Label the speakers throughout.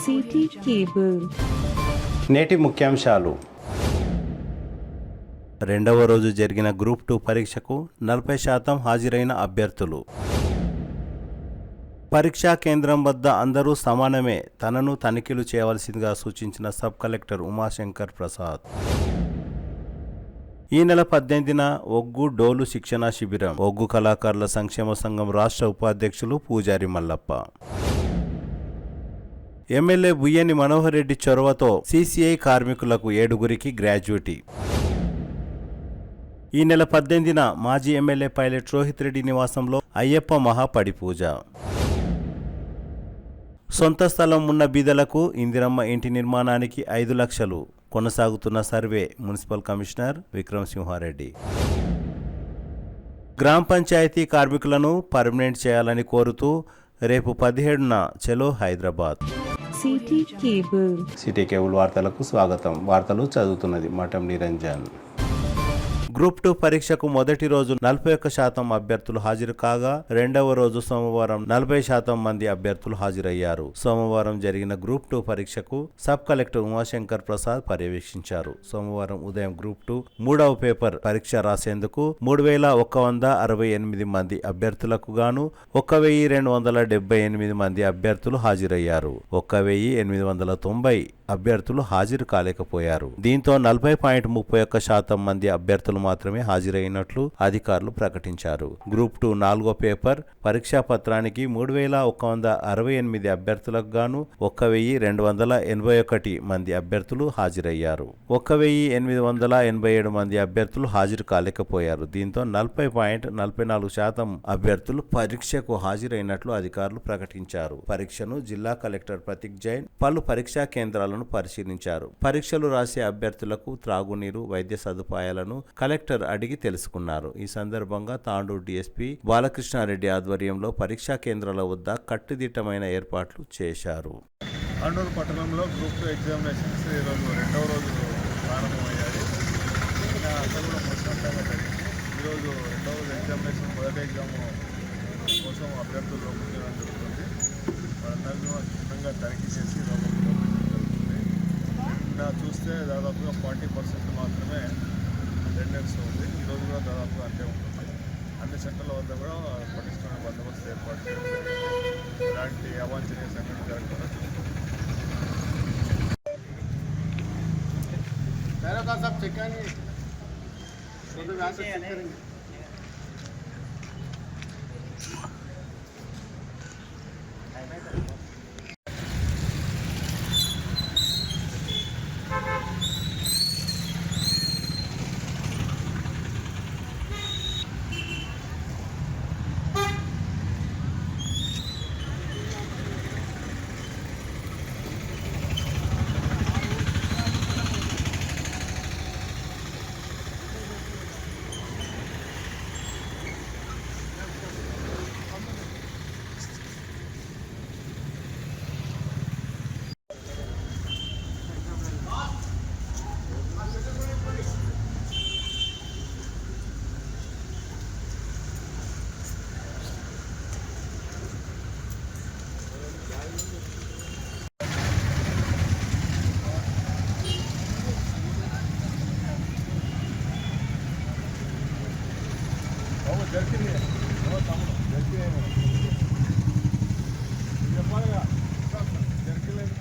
Speaker 1: City cable.
Speaker 2: నేటి ముఖ్యాంశాలు. రెండవ రోజు జరిగిన గ్రూప్ 2 పరీక్షకు 40% హాజరైన అభ్యర్థులు. పరీక్షా కేంద్రం వద్ద అందరూ సమానమే, తనను తనిఖీలు చేయవలసిందిగా సూచించిన సబ్ కలెక్టర్ ఉమాశంకర్ ప్రసాద్. ఈ నెల 18న ఒగ్గు డోలు శిక్షణా శిబిరం. ఒగ్గు కళాకారుల సంక్షేమ సంఘం రాష్ట్ర ఉపాధ్యక్షులు పూజారి మల్లప్ప. ఎమ్మెల్యే బుయ్యని మనోహర్ రెడ్డి చొరవతో సిసిఐ కార్మికులకు 7గురికి గ్రాడ్యుటీ. ఈ నెల 18న మాజీ ఎమ్మెల్యే పైలట్ రోహిత్ రెడ్డి నివాసంలో అయ్యప్ప మహాపడి పూజ. సొంత స్థలం ఉన్న బీదలకు ఇందిరమ్మ ఇంటి నిర్మాణానికి 5 లక్షలు. కొనసాగుతున్న survey. Municipal commissioner Vikram Simha Reddy. గ్రామ పంచాయతీ కార్మికులను పర్మనెంట్ చేయాలని కోరుతూ రేపు 17న చలో Hyderabad.
Speaker 1: City cable.
Speaker 2: City cable వార్తలకు స్వాగతం. వార్తలు చదువుతున్నది మఠం నిరంజన్. గ్రూప్ 2 పరీక్షకు మొదటి రోజు 41% అభ్యర్థులు హాజరు కాగా, రెండవ రోజు సోమవారం 40% మంది అభ్యర్థులు హాజరయ్యారు. సోమవారం జరిగిన గ్రూప్ 2 పరీక్షకు సబ్ కలెక్టర్ ఉమాశంకర్ ప్రసాద్ పర్యవేక్షించారు. సోమవారం ఉదయం గ్రూప్ 2 మూడవ పేపర్ పరీక్ష రాసేందుకు 3168 మంది అభ్యర్థులకు గాను 1278 మంది అభ్యర్థులు హాజరయ్యారు. 1890 అభ్యర్థులు హాజరు కాలేకపోయారు. దీంతో 40.31% మంది అభ్యర్థులు మాత్రమే హాజరైనట్లు అధికారులు ప్రకటించారు. గ్రూప్ 2 4వ పేపర్ పరీక్షా పత్రానికి 3168 అభ్యర్థులకు గాను 1281 మంది అభ్యర్థులు హాజరయ్యారు. 1887 మంది అభ్యర్థులు హాజరు కాలేకపోయారు. దీంతో 40.44% అభ్యర్థులు పరీక్షకు హాజరైనట్లు అధికారులు ప్రకటించారు. పరీక్షను జిల్లా కలెక్టర్ ప్రతీక్ జైన్ పలు పరీక్షా కేంద్రాలను పరిశీలించారు. పరీక్షలు రాసే అభ్యర్థులకు త్రాగునీరు, వైద్య సదుపాయాలను కలెక్టర్ అడిగి తెలుసుకున్నారు. ఈ సందర్భంగా తాండూరు డీఎస్పీ బాలకృష్ణారెడ్డి ఆధ్వర్యంలో పరీక్షా కేంద్రాల వద్ద కట్టుదిట్టమైన ఏర్పాట్లు చేశారు.
Speaker 3: తాండూరు పట్టణంలో గ్రూప్ 2 ఎగ్జామినేషన్స్ ఈరోజు రెండవ రోజు ప్రారంభమయ్యాయి. అసలు కూడా ప్రశాంతంగా జరిగింది. ఈరోజు రెండవ రోజు ఎగ్జామినేషన్ మొదటి ఎగ్జామ్ కోసం అభ్యర్థులు ముందుగా జరుగుతుంది. వాళ్ళందరినీ క్షుణ్ణంగా తనిఖీ చేసి జరుగుతుంది. నిన్న చూస్తే దాదాపుగా 40% మాత్రమే అటెండెన్స్ ఉంది. ఈరోజు కూడా దాదాపుగా అంతే ఉంటుంది. అన్ని సెంటర్ల వద్ద కూడా పటిష్టమైన బందోబస్తు ఏర్పాటు చేయాలి. ఇలాంటి అవాంఛనీయ సంఘటన జరగకుండా చూసుకుంటాం. జరిగింది చెప్పాలిగా జరిగిలేదు.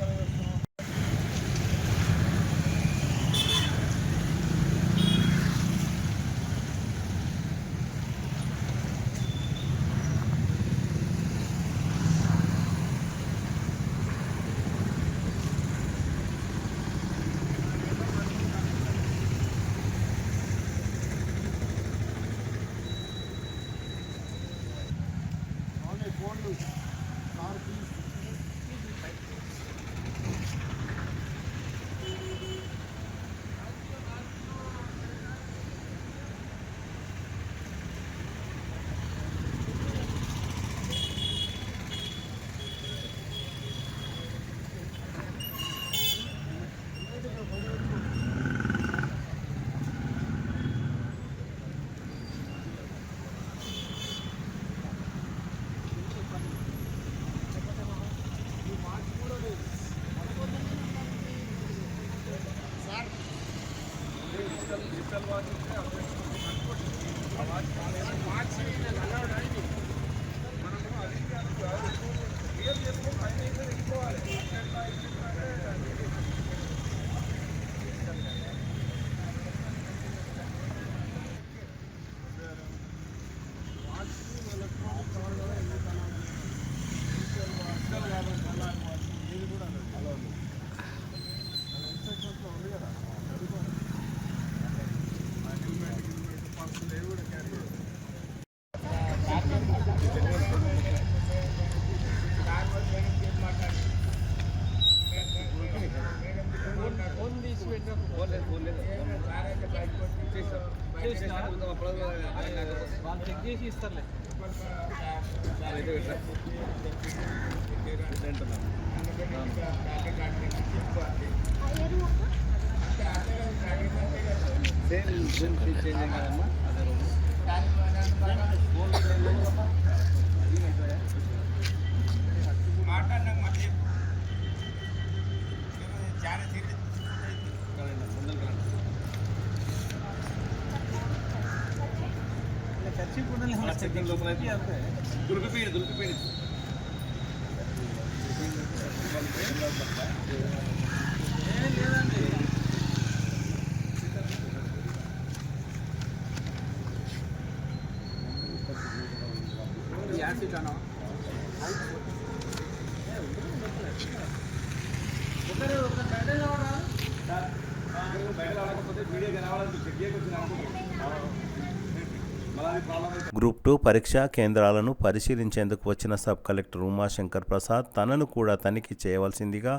Speaker 2: గ్రూప్ 2 పరీక్షా కేంద్రాలను పరిశీలించేందుకు వచ్చిన సబ్ కలెక్టర్ ఉమాశంకర్ ప్రసాద్ తనను కూడా తనిఖీ చేయవలసిందిగా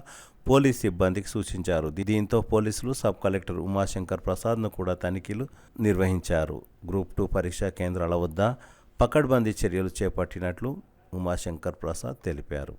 Speaker 2: పోలీస్ సిబ్బందికి సూచించారు. దీంతో పోలీసులు సబ్ కలెక్టర్ ఉమాశంకర్ ప్రసాద్ను కూడా తనిఖీలు నిర్వహించారు. గ్రూప్ 2 పరీక్షా కేంద్రాల వద్ద పకడ్బందీ చర్యలు చేపట్టినట్లు ఉమాశంకర్ ప్రసాద్ తెలిపారు.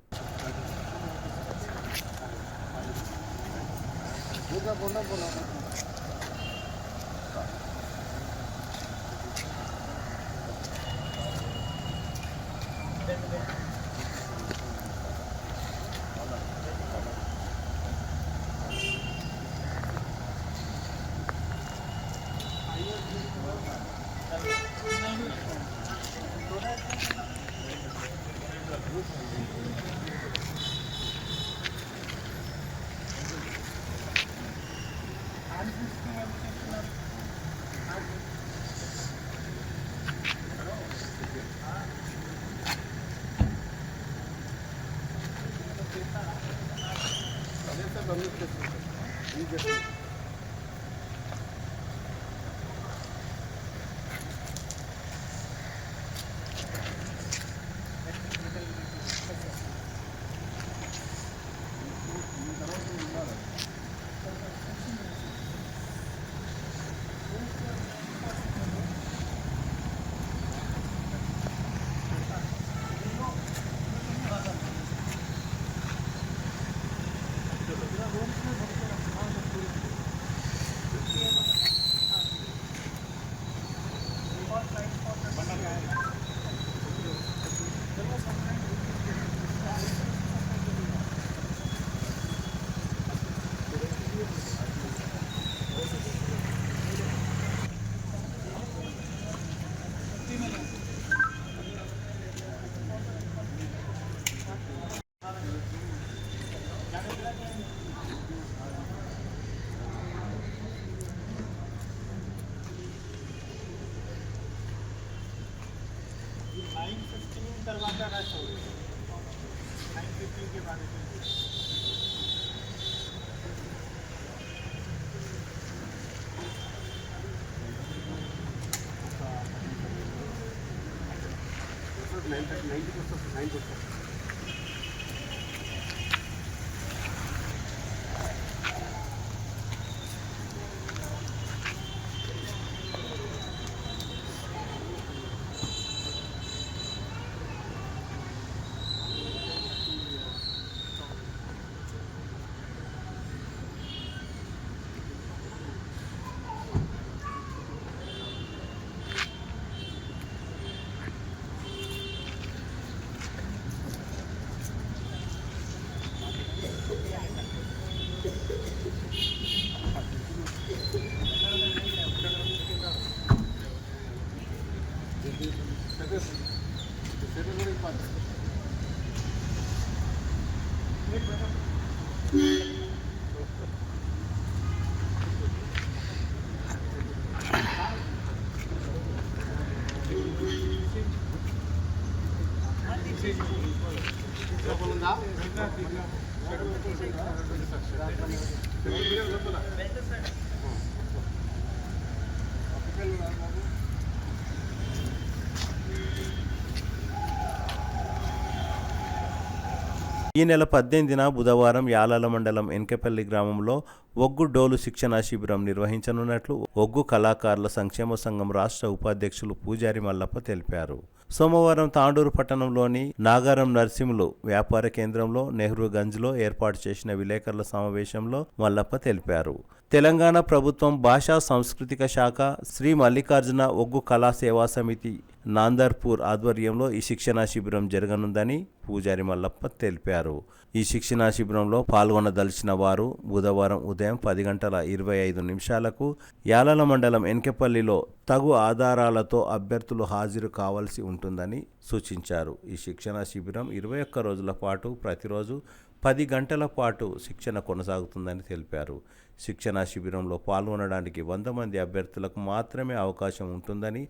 Speaker 2: ఈ నెల 18న బుధవారం యాలాల మండలం ఎన్కెపల్లి గ్రామంలో ఒగ్గు డోలు శిక్షణా శిబిరం నిర్వహించనున్నట్లు ఒగ్గు కళాకారుల సంక్షేమ సంఘం రాష్ట్ర ఉపాధ్యక్షులు పూజారి మల్లప్ప తెలిపారు. సోమవారం తాండూరు పట్టణంలోని నాగారం నర్సింహులు వ్యాపార కేంద్రంలో నెహ్రూగంజ్లో ఏర్పాటు చేసిన విలేకరుల సమావేశంలో మల్లప్ప తెలిపారు. తెలంగాణ ప్రభుత్వం భాషా సాంస్కృతిక శాఖ శ్రీ మల్లికార్జున ఒగ్గు కళా సేవా సమితి నాందర్పూర్ ఆధ్వర్యంలో ఈ శిక్షణా శిబిరం జరగనుందని పూజారి మల్లప్ప తెలిపారు. ఈ శిక్షణా శిబిరంలో పాల్గొనదలిచిన వారు బుధవారం ఉదయం 10:25 యాలల మండలం ఎన్కెపల్లిలో తగు ఆధారాలతో అభ్యర్థులు హాజరు కావాల్సి ఉంటుందని సూచించారు. ఈ శిక్షణా శిబిరం 21 రోజుల పాటు ప్రతిరోజు 10 గంటల పాటు శిక్షణ కొనసాగుతుందని తెలిపారు. శిక్షణా శిబిరంలో పాల్గొనడానికి 100 మంది అభ్యర్థులకు మాత్రమే అవకాశం ఉంటుందని,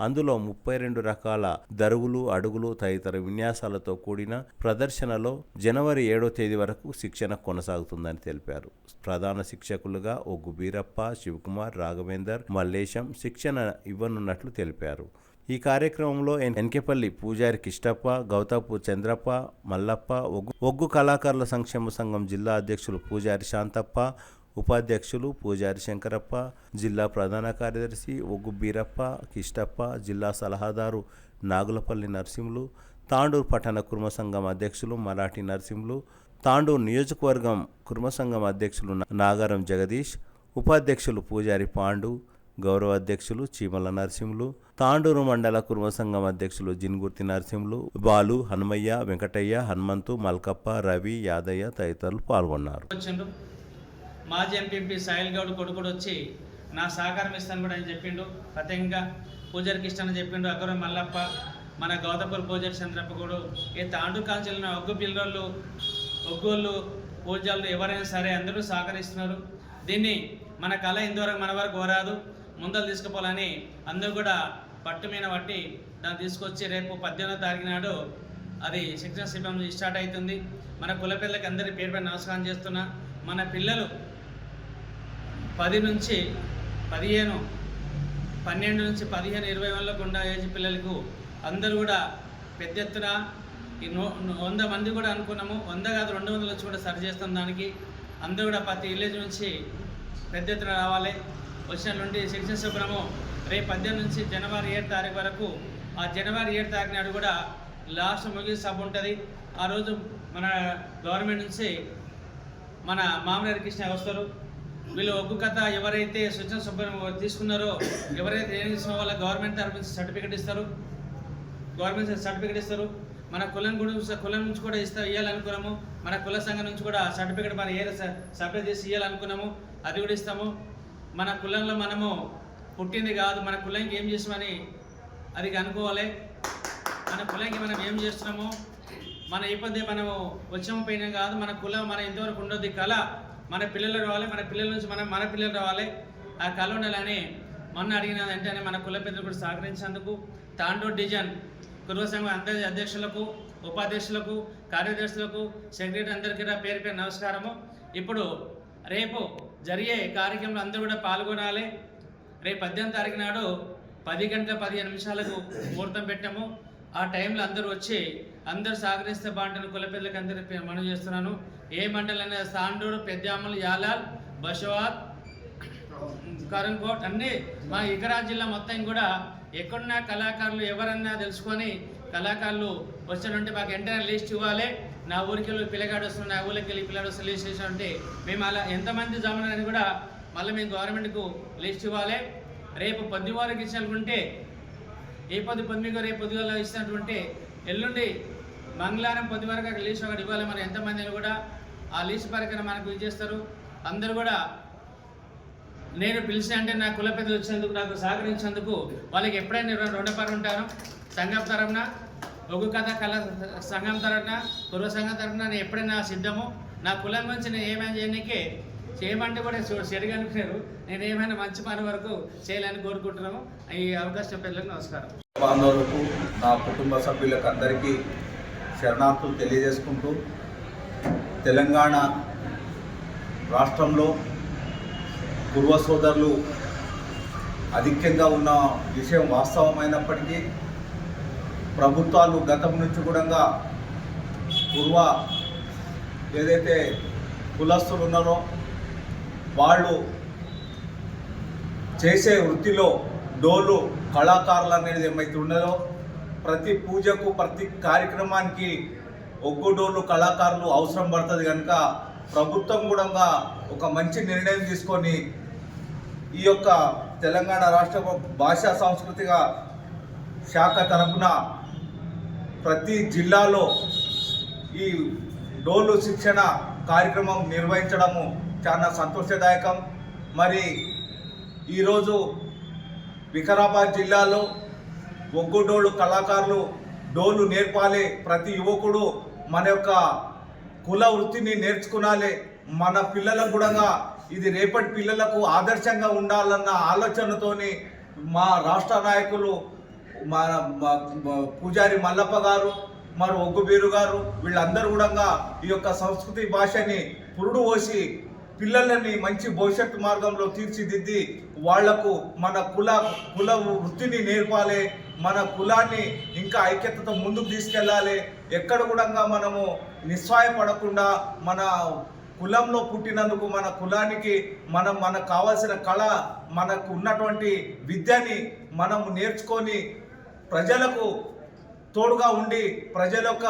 Speaker 2: అందులో 32 రకాల దరువులు, అడుగులు తదితర విన్యాసాలతో కూడిన ప్రదర్శనలో జనవరి 7వ తేదీ వరకు శిక్షణ కొనసాగుతుందని తెలిపారు. ప్రధాన శిక్షకులుగా ఒగ్గు బీరప్ప, శివకుమార్, రాఘవేందర్, మల్లేశం శిక్షణ ఇవ్వనున్నట్లు తెలిపారు. ఈ కార్యక్రమంలో ఎన్కెపల్లి పూజారి కిష్టప్ప, గౌతాపూర్ చంద్రప్ప, మల్లప్ప, ఒగ్గు కళాకారుల సంక్షేమ సంఘం జిల్లా అధ్యక్షులు పూజారి శాంతప్ప, ఉపాధ్యక్షులు పూజారి శంకరప్ప, జిల్లా ప్రధాన కార్యదర్శి ఒగ్గు బీరప్ప, కిష్టప్ప, జిల్లా సలహాదారు నాగులపల్లి నరసింహులు, తాండూరు పట్టణ కుర్మ సంఘం అధ్యక్షులు మరాఠీ నరసింహులు, తాండూరు నియోజకవర్గం కుర్మ సంఘం అధ్యక్షులు నాగారం జగదీష్, ఉపాధ్యక్షులు పూజారి పాండు, గౌరవ అధ్యక్షులు చీమల నరసింహులు, తాండూరు మండల కుర్మ సంఘం అధ్యక్షులు జిన్గుర్తి నరసింహులు, బాలు, హనుమయ్య, వెంకటయ్య, హనుమంతు, మల్కప్ప, రవి, యాదయ్య తదితరులు పాల్గొన్నారు.
Speaker 4: మాజీ ఎంపీ సాయిల్ గౌడ్ కొడుకుడు వచ్చి నా సహకారం ఇస్తాను కూడా అని చెప్పిండు. ప్రత్యేకంగా పూజారి కిష్టన్ అని చెప్పిండు. అక్కడ మల్లప్ప, మన గౌతపూర్ పూజారి చంద్రప్ప కూడా ఈ తాండూరు కాల్చిన ఒగ్గు పిల్లలు, ఒగ్గోళ్ళు, పూజలు ఎవరైనా సరే అందరూ సహకరిస్తున్నారు. దీన్ని మన కళ ఇంతవరకు మన వరకు కోరాదు, ముందలు తీసుకుపోవాలని అందరూ కూడా పట్టు మీద పట్టి దాన్ని తీసుకొచ్చి రేపు 18వ తారీఖు నాడు అది శిక్షణ శిబిరం స్టార్ట్ అవుతుంది. మన కుల పిల్లలకి అందరి పేరు పైన నమస్కారం చేస్తున్నా. మన పిల్లలు 10 నుంచి 15, 12 నుంచి 15, 20 వరకు ఉన్న ఏజ్ పిల్లలకు అందరూ కూడా పెద్ద ఎత్తున 100 మంది కూడా అనుకున్నాము. 100 కాదు 200 వచ్చి కూడా సరి చేస్తాం. దానికి అందరూ కూడా ప్రతి విలేజ్ నుంచి పెద్ద ఎత్తున రావాలి. వచ్చినటువంటి శిక్షణ శిబిరము రేపు 18 నుంచి జనవరి 7వ తారీఖు వరకు. ఆ జనవరి 7వ తారీఖు నాడు కూడా లాస్ట్ ముగింపు సభ ఉంటుంది. ఆ రోజు మన గవర్నమెంట్ నుంచి మన మామిడి కృష్ణ వస్తారు. వీళ్ళు ఒగ్గు కథ ఎవరైతే శిక్షణ శిబిరం తీసుకున్నారో, ఎవరైతే ట్రైనింగ్ తీసుకున్న వాళ్ళ గవర్నమెంట్ తరఫు నుంచి సర్టిఫికేట్ ఇస్తారు. మన కులం నుంచి కూడా ఇవ్వాలనుకున్నాము. మన కుల సంఘం నుంచి కూడా సర్టిఫికేట్ మన ఏ సభ్యులు తీసి ఇవ్వాలనుకున్నాము, అది కూడా ఇస్తాము. మన కులంలో మనము పుట్టింది కాదు, మన కులానికి ఏం చేస్తామని అది అనుకోవాలి. మన కులానికి మనం ఏం చేస్తున్నాము, మన ఇబ్బంది మనము వచ్చాము పోయినా కాదు, మన కులం మన ఇంతవరకు ఉండొద్ది. కళ మన పిల్లలు రావాలి, మన పిల్లల నుంచి మన పిల్లలు రావాలి. ఆ కళ ఉండాలని మొన్న అడిగిన వెంటనే మన కుల పెద్దలు కూడా సహకరించేందుకు తాండూరు డివిజన్ కుర్మ సంఘం అందరి అధ్యక్షులకు, ఉపాధ్యక్షులకు, కార్యదర్శులకు, సెక్రటరీ అందరికీ పేరు పేరు నమస్కారము. ఇప్పుడు రేపు జరిగే కార్యక్రమంలో అందరూ కూడా పాల్గొనాలి. రేపు 18వ తారీఖు నాడు 10:15 ముహూర్తం పెట్టాము. ఆ టైంలో అందరూ వచ్చి అందరూ సహకరిస్తే బాగుంటుంది. కుల పెద్దలకు అందరికీ మనం చేస్తున్నాను. ఏ మండలైనా తాండూరు, పెద్దామలు, యాలాల్, బషవాద్, కరంకోట్ అన్నీ మా ఇకరాజ్ జిల్లా మొత్తం కూడా ఎక్కడున్నా కళాకారులు ఎవరన్నా తెలుసుకొని కళాకారులు వచ్చినట్టు మాకు వెంటనే లిస్ట్ ఇవ్వాలి. నా ఊరికి వెళ్ళి పిల్లగాడు వస్తున్నాడు, నా ఊరికి వెళ్ళి పిల్లగాడు వస్తే లిస్ట్ చేసినట్టే మేము అలా ఎంతమంది జమని కూడా మళ్ళీ మేము గవర్నమెంట్కు లిస్ట్ ఇవ్వాలి. రేపు 10 వరకు ఇచ్చినట్టుంటే ఏ 10 రేపు 10 ఇచ్చినట్టుంటే ఎల్లుండి మంగళవారం 10 వరకు అక్కడ లిస్ట్ ఒకటి ఇవ్వాలి. మనం ఎంతమందిని కూడా ఆ లిస్ట్ ప్రకారం మనకు ఇచ్చేస్తారు. అందరూ కూడా నేను పిలిచిన అంటే నా కుల పెద్దలు వచ్చినందుకు, నాకు సహకరించినందుకు వాళ్ళకి ఎప్పుడైనా రుణపడి ఉంటాను. సంఘం తరఫున, ఒగ్గు కథ కళ సంఘం తరఫున, కుర్మ సంఘం తరఫున నేను ఎప్పుడైనా సిద్ధము. నా కులం గురించి నేను ఏమైనా చేయమంటే కూడా చెడుగా అనుకున్నారు. నేను ఏమైనా మంచి పని వరకు చేయాలని కోరుకుంటున్నాము. ఈ అవకాశం పెద్దలకు నమస్కారం.
Speaker 5: బాంధవులకు, నా కుటుంబ సభ్యులకు అందరికీ శరణార్థులు తెలియజేసుకుంటూ, తెలంగాణ రాష్ట్రంలో కుర్మ సోదరులు అధికంగా ఉన్న విషయం వాస్తవమైనప్పటికీ ప్రభుత్వాలు గతం నుంచి కూడా కుర్మ ఏదైతే కులస్తులు ఉన్నారో వాళ్ళు చేసే వృత్తిలో డోలు కళాకారులు అనేది ఏమైతే ఉన్నదో ప్రతి పూజకు ప్రతి కార్యక్రమానికి ఒగ్గు డోలు కళాకారులు అవసరం పడుతుంది కనుక ప్రభుత్వం కూడా ఒక మంచి నిర్ణయం తీసుకొని ఈ యొక్క తెలంగాణ రాష్ట్ర భాషా సాంస్కృతిక శాఖ తరఫున ప్రతి జిల్లాలో ఈ డోలు శిక్షణ కార్యక్రమం నిర్వహించడము చాలా సంతోషదాయకం. మరి ఈరోజు వికారాబాద్ జిల్లాలో ఒగ్గు డోలు కళాకారులు డోలు నేర్పాలి, ప్రతి యువకుడు మన యొక్క కుల వృత్తిని నేర్చుకునాలి, మన పిల్లలకు కూడా ఇది రేపటి పిల్లలకు ఆదర్శంగా ఉండాలన్న ఆలోచనతోని మా రాష్ట్ర నాయకులు మన పూజారి మల్లప్ప గారు మరి ఒగ్గుబీరు గారు వీళ్ళందరూ కూడా ఈ యొక్క సంస్కృతి భాషని పురుడు పోసి పిల్లలని మంచి భవిష్యత్తు మార్గంలో తీర్చిదిద్ది వాళ్లకు మన కుల వృత్తిని నేర్పాలి, మన కులాన్ని ఇంకా ఐక్యతతో ముందుకు తీసుకెళ్ళాలి. ఎక్కడ కూడా మనము నిస్సహాయపడకుండా మన కులంలో పుట్టినందుకు మన కులానికి మనకు కావాల్సిన కళ, మనకు ఉన్నటువంటి విద్యని మనము నేర్చుకొని ప్రజలకు తోడుగా ఉండి ప్రజల యొక్క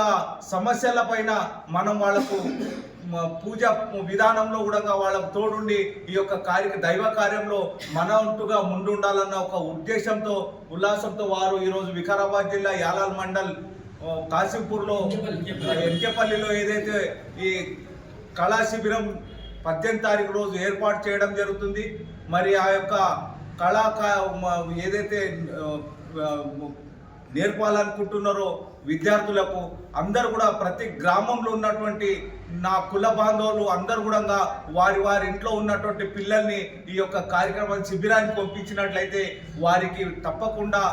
Speaker 5: సమస్యల పైన మనం వాళ్ళకు పూజ విధానంలో కూడా వాళ్ళకు తోడుండి ఈ యొక్క దైవ కార్యంలో మన వంతుగా ముందుండాలన్న ఒక ఉద్దేశంతో ఉల్లాసంతో వారు ఈరోజు వికారాబాద్ జిల్లా యాలాల్ మండల్ కాసింపూర్లో ఎంకేపల్లిలో ఏదైతే ఈ కళా శిబిరం 18 తారీఖు రోజు ఏర్పాటు చేయడం జరుగుతుంది. మరి ఆ యొక్క ఏదైతే నేర్పాలనుకుంటున్నారో విద్యార్థులకు అందరూ కూడా ప్రతి గ్రామంలో ఉన్నటువంటి నా కుల బాంధవులు అందరూ కూడా వారి ఇంట్లో ఉన్నటువంటి పిల్లల్ని ఈ యొక్క కార్యక్రమం శిబిరానికి పంపించినట్లయితే వారికి తప్పకుండా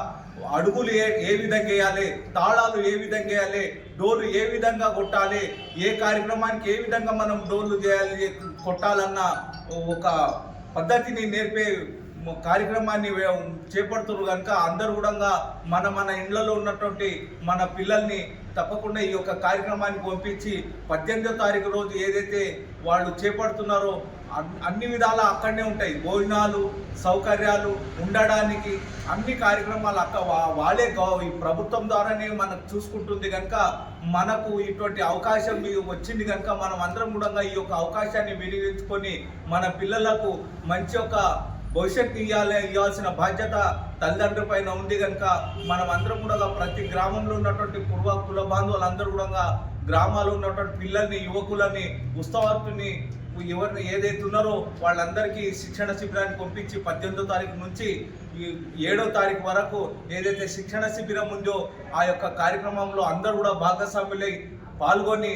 Speaker 5: అడుగులు ఏ విధంగా వేయాలి, తాళాలు ఏ విధంగా వేయాలి, డోలు ఏ విధంగా కొట్టాలి, ఏ కార్యక్రమానికి ఏ విధంగా మనం డోలు చేయాలి కొట్టాలన్న ఒక పద్ధతిని నేర్పే కార్యక్రమాన్ని చేపడుతున్నారు కనుక అందరూ కూడా మన ఇళ్లలో ఉన్నటువంటి మన పిల్లల్ని తప్పకుండా ఈ యొక్క కార్యక్రమానికి పంపించి 18వ తారీఖు రోజు ఏదైతే వాళ్ళు చేపడుతున్నారో అన్ని విధాలా అక్కడనే ఉంటాయి. భోజనాలు సౌకర్యాలు ఉండడానికి అన్ని కార్యక్రమాలు వాళ్ళే ఈ ప్రభుత్వం ద్వారానే మనకు చూసుకుంటుంది కనుక మనకు ఇటువంటి అవకాశం వచ్చింది కనుక మనం అందరం కూడా ఈ యొక్క అవకాశాన్ని వినియోగించుకొని మన పిల్లలకు మంచి ఒక భవిష్యత్తు ఇవ్వాల్సిన బాధ్యత తల్లిదండ్రుల పైన ఉంది కనుక మనం అందరం కూడా ప్రతి గ్రామంలో ఉన్నటువంటి కుల బాంధవులందరూ కూడా గ్రామాల్లో ఉన్నటువంటి పిల్లల్ని యువకులని ఉత్సవార్తుని ఎవరిని ఏదైతే ఉన్నారో వాళ్ళందరికీ శిక్షణ శిబిరానికి పంపించి 18వ తారీఖు నుంచి 7వ తారీఖు వరకు ఏదైతే శిక్షణ శిబిరం ఉందో ఆ యొక్క కార్యక్రమంలో అందరూ కూడా భాగస్వాములై పాల్గొని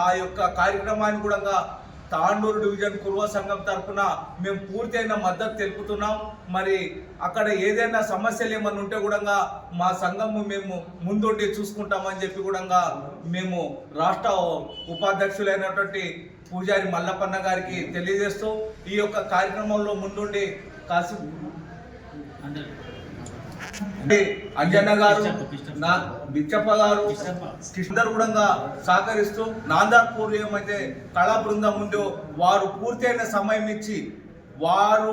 Speaker 5: ఆ యొక్క కార్యక్రమాన్ని కూడా తాండూరు డివిజన్ కుర్వ సంఘం తరఫున మేము పూర్తయిన మద్దతు తెలుపుతున్నాం. మరి అక్కడ ఏదైనా సమస్యలు ఏమన్నా ఉంటే కూడా మా సంఘము మేము ముందుండి చూసుకుంటామని చెప్పి కూడా మేము రాష్ట్ర ఉపాధ్యక్షులైనటువంటి పూజారి మల్లప్పన్న గారికి తెలియజేస్తూ ఈ యొక్క కార్యక్రమంలో ముందుండి అంజన్న గారు బిచ్చప్ప గారు అందరూ కూడా సహకరిస్తూ నాందార్పూర్ ఏమైతే కళా బృందం ఉందో వారు పూర్తయిన సమయం ఇచ్చి వారు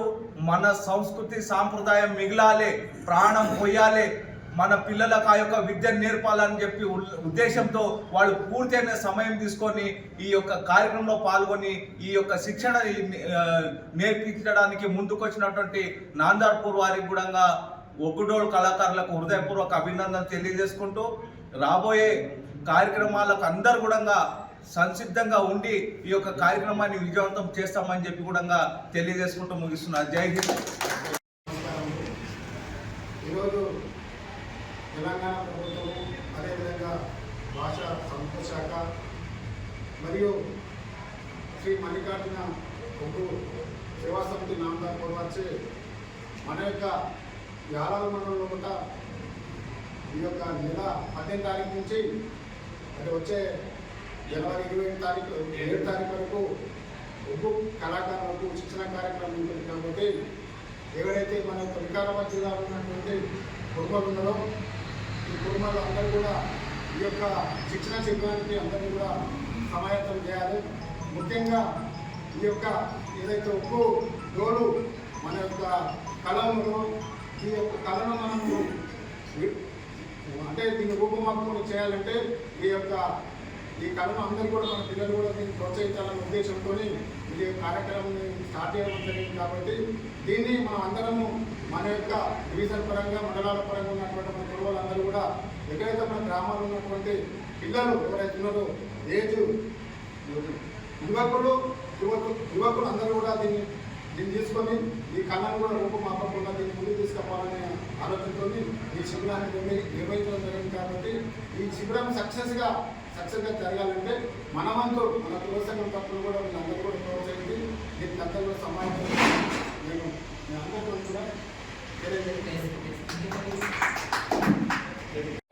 Speaker 5: మన సంస్కృతి సాంప్రదాయం మిగిలాలి, ప్రాణం పోయాలి, మన పిల్లలకు ఆ యొక్క విద్యను నేర్పాలని చెప్పి ఉద్దేశంతో వాళ్ళు పూర్తయిన సమయం తీసుకొని ఈ యొక్క కార్యక్రమంలో పాల్గొని ఈ యొక్క శిక్షణ నేర్పించడానికి ముందుకొచ్చినటువంటి నాందార్పూర్ వారికి కూడా ఒగ్గుడోలు కళాకారులకు హృదయపూర్వక అభినందన తెలియజేసుకుంటూ రాబోయే కార్యక్రమాలకు అందరూ కూడా సంసిద్ధంగా ఉండి ఈ యొక్క కార్యక్రమాన్ని విజయవంతం చేస్తామని చెప్పి కూడా తెలియజేసుకుంటూ ముగిస్తున్నారు. జై హింద్.
Speaker 6: ఈరోజు తెలంగాణ ప్రభుత్వం అదేవిధంగా భాషా సంస్థ శాఖ మరియు శ్రీ మల్లికార్జున ఒగ్గు సేవా సమితి నామదాపూర్ వచ్చి మన యొక్క యాలాల మండలంలో కూడా ఈ యొక్క నెల 18 తారీఖు నుంచి అంటే వచ్చే జనవరి 7 తారీఖు వరకు ఒగ్గు కళాకారులకు శిక్షణ కార్యక్రమం ఉంటుంది. కాబట్టి ఎవరైతే మన యొక్క వికారాబాద్ జిల్లాలో ఉన్నటువంటి కుటుంబాలు ఉన్నారో ఈ కుటుంబాలు అందరూ కూడా ఈ యొక్క శిక్షణ శిబిరానికి అందరినీ కూడా సమాయత్తం చేయాలి. ముఖ్యంగా ఈ యొక్క ఏదైతే ఉప్పు డోలు మన యొక్క కళలో ఈ యొక్క కళను మనము అంటే దీన్ని రూపమాపకం చేయాలంటే ఈ కళను అందరూ కూడా మన పిల్లలు కూడా దీన్ని ప్రోత్సహించాలనే ఉద్దేశంతో ఈ కార్యక్రమం స్టార్ట్ చేయడం జరిగింది. కాబట్టి దీన్ని మనం అందరము మన యొక్క డివిజన్ పరంగా మండలాల పరంగా ఉన్నటువంటి మన కుటుంబాలందరూ కూడా ఎక్కడైతే మన గ్రామాల్లో ఉన్నటువంటి పిల్లలు ఎవరైతే ఉన్నారో ఏజ్ యువకులు అందరూ కూడా దీన్ని తీసుకొని ఈ కళను కూడా రూపమాపకుండా దీన్ని ముందుకు తీసుకుపోవాలనే ఆలోచనతో ఈ శిబిరాన్ని నిర్వహించడం జరిగింది. కాబట్టి ఈ శిబిరం సక్సెస్గా జరగాలంటే మన వంతు మన కుల సంఘం తప్పులు కూడా వీళ్ళందరూ కూడా ప్రోత్సహించి దీనికి అందరూ కూడా సమాజం నేను అందరితో కూడా